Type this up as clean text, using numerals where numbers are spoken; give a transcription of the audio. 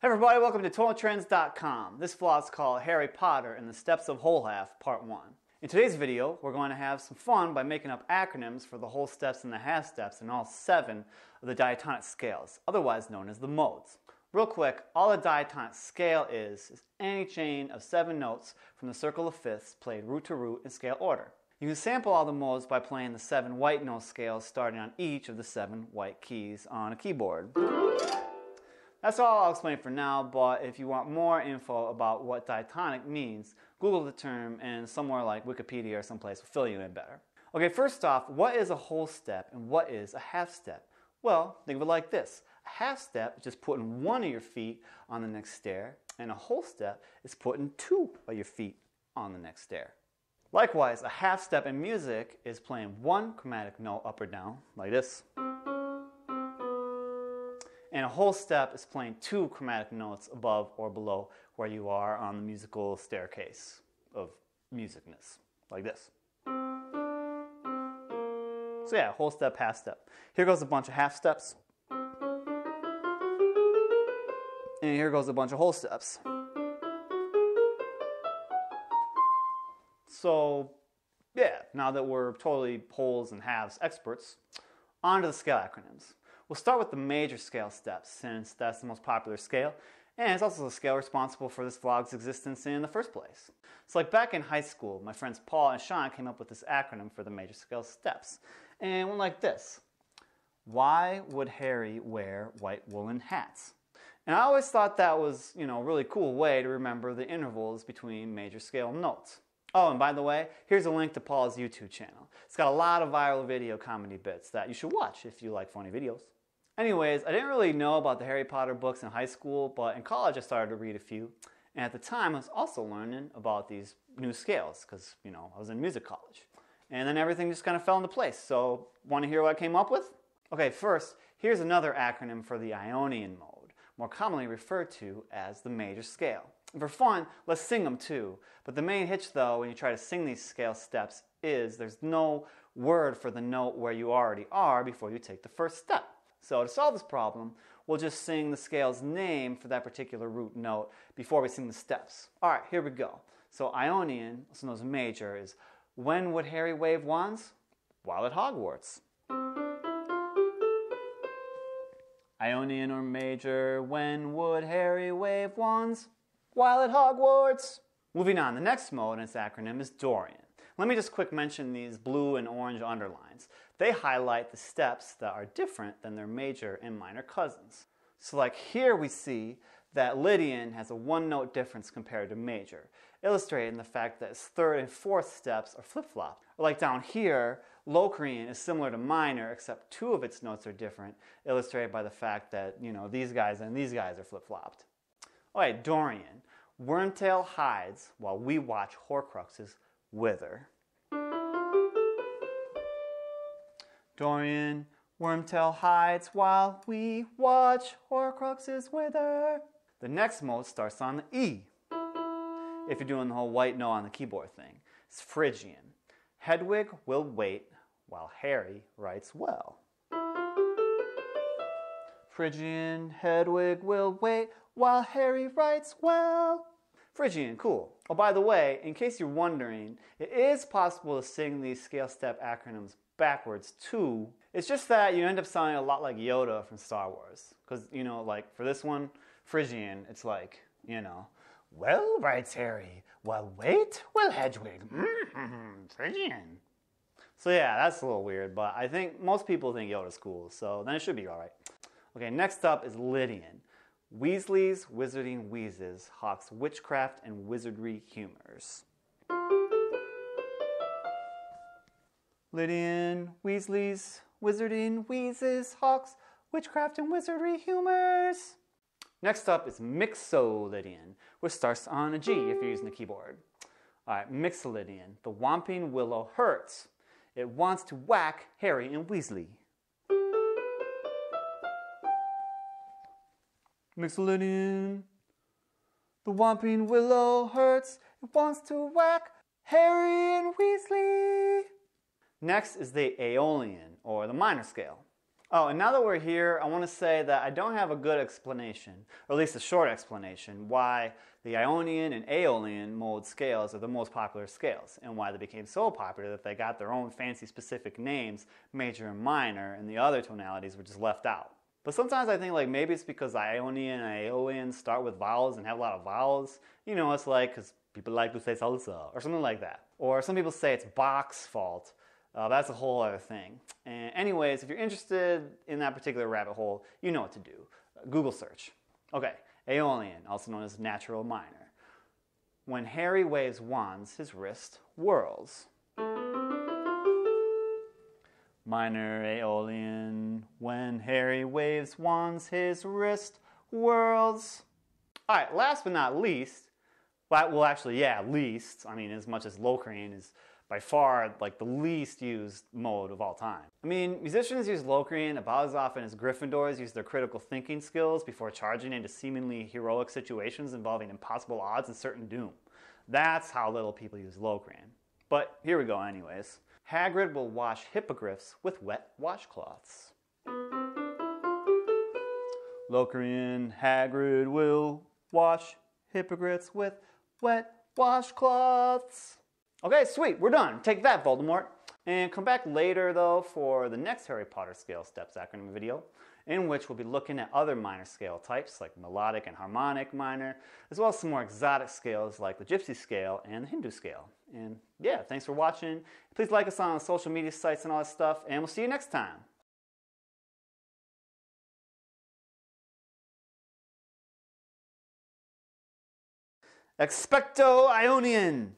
Hey everybody, welcome to TotalTrends.com. This vlog is called Harry Potter and the Steps of Wholehalf Part 1. In today's video, we're going to have some fun by making up acronyms for the whole steps and the half steps in all 7 of the diatonic scales, otherwise known as the modes. Real quick, all a diatonic scale is any chain of 7 notes from the circle of fifths played root to root in scale order. You can sample all the modes by playing the 7 white note scales starting on each of the 7 white keys on a keyboard. That's all I'll explain for now, but if you want more info about what diatonic means, Google the term and somewhere like Wikipedia or someplace will fill you in better. Okay, first off, what is a whole step and what is a half step? Well, think of it like this. A half step is just putting one of your feet on the next stair, and a whole step is putting 2 of your feet on the next stair. Likewise, a half step in music is playing 1 chromatic note up or down, like this. And a whole step is playing 2 chromatic notes above or below where you are on the musical staircase of musicness, like this. So yeah, whole step, half step. Here goes a bunch of half steps. And here goes a bunch of whole steps. So yeah, now that we're totally wholes and halves experts, on to the scale acronyms. We'll start with the major scale steps, since that's the most popular scale, and it's also the scale responsible for this vlog's existence in the first place. So like back in high school, my friends Paul and Sean came up with this acronym for the major scale steps, and it went like this. Why would Harry wear white woolen hats? And I always thought that was, a really cool way to remember the intervals between major scale notes. Oh, and by the way, here's a link to Paul's YouTube channel. It's got a lot of viral video comedy bits that you should watch if you like funny videos. Anyways, I didn't really know about the Harry Potter books in high school, but in college I started to read a few. And at the time I was also learning about these new scales because, I was in music college. And then everything just kind of fell into place. So, want to hear what I came up with? Okay, first, here's another acronym for the Ionian mode, more commonly referred to as the major scale. And for fun, let's sing them too. But the main hitch though, when you try to sing these scale steps is there's no word for the note where you already are before you take the first step. So to solve this problem, we'll just sing the scale's name for that particular root note before we sing the steps. Alright, here we go. So Ionian, also known as major, is when would Harry wave wands? While at Hogwarts. Ionian or major, when would Harry wave wands? While at Hogwarts. Moving on, the next mode in its acronym is Dorian. Let me just quick mention these blue and orange underlines. They highlight the steps that are different than their major and minor cousins. So like here we see that Lydian has a 1-note difference compared to major, illustrating the fact that its 3rd and 4th steps are flip-flopped. Or like down here, Locrian is similar to minor except 2 of its notes are different, illustrated by the fact that, these guys and these guys are flip-flopped. Alright, Dorian. Wormtail hides while we watch Horcruxes wither. Dorian, Wormtail hides while we watch Horcruxes wither. The next mode starts on the E. If you're doing the whole white note on the keyboard thing, it's Phrygian. Hedwig will wait while Harry writes well. Phrygian, Hedwig will wait while Harry writes well. Phrygian, cool. Oh, by the way, in case you're wondering, it is possible to sing these scale step acronyms backwards too. It's just that you end up sounding a lot like Yoda from Star Wars. Because, like for this one, Phrygian, it's like, well, writes Harry, well, wait, well, Hedwig, Phrygian. So yeah, that's a little weird, but I think most people think Yoda's cool, so then it should be alright. Okay, next up is Lydian. Weasley's Wizarding Wheezes hawks witchcraft and wizardry humors. Lydian, Weasley's Wizarding Wheezes hawks witchcraft and wizardry humors. Next up is Mixolydian, which starts on a G if you're using the keyboard. Alright, Mixolydian. The Whomping Willow hurts. It wants to whack Harry and Weasley. Mixolydian. The Whomping Willow hurts. It wants to whack Harry and Weasley. Next is the Aeolian, or the minor scale. Oh, and now that we're here, I want to say that I don't have a good explanation, or at least a short explanation, why the Ionian and Aeolian mold scales are the most popular scales, and why they became so popular that they got their own fancy specific names, major and minor, and the other tonalities were just left out. But sometimes I think like maybe it's because Ionian and Aeolian start with vowels and have a lot of vowels. You know, it's like because people like to say salsa, or something like that. Or some people say it's Bach's fault. That's a whole other thing. And anyways, if you're interested in that particular rabbit hole, you know what to do. Google search. Okay, Aeolian, also known as natural minor. When Harry waves wands, his wrist whirls. Minor Aeolian, when Harry waves wands, his wrist whirls. All right, last but not least, well actually, yeah, least, I mean as much as Locrian is by far like the least used mode of all time. I mean, musicians use Locrian about as often as Gryffindors use their critical thinking skills before charging into seemingly heroic situations involving impossible odds and certain doom. That's how little people use Locrian. But here we go anyways. Hagrid will wash hippogriffs with wet washcloths. Locrian, Hagrid will wash hippogriffs with wet washcloths. Okay, sweet, we're done. Take that, Voldemort. And come back later, though, for the next Harry Potter scale steps acronym video, in which we'll be looking at other minor scale types, like melodic and harmonic minor, as well as some more exotic scales like the Gypsy scale and the Hindu scale. And yeah, thanks for watching. Please like us on social media sites and all that stuff, and we'll see you next time. Expecto Ionian!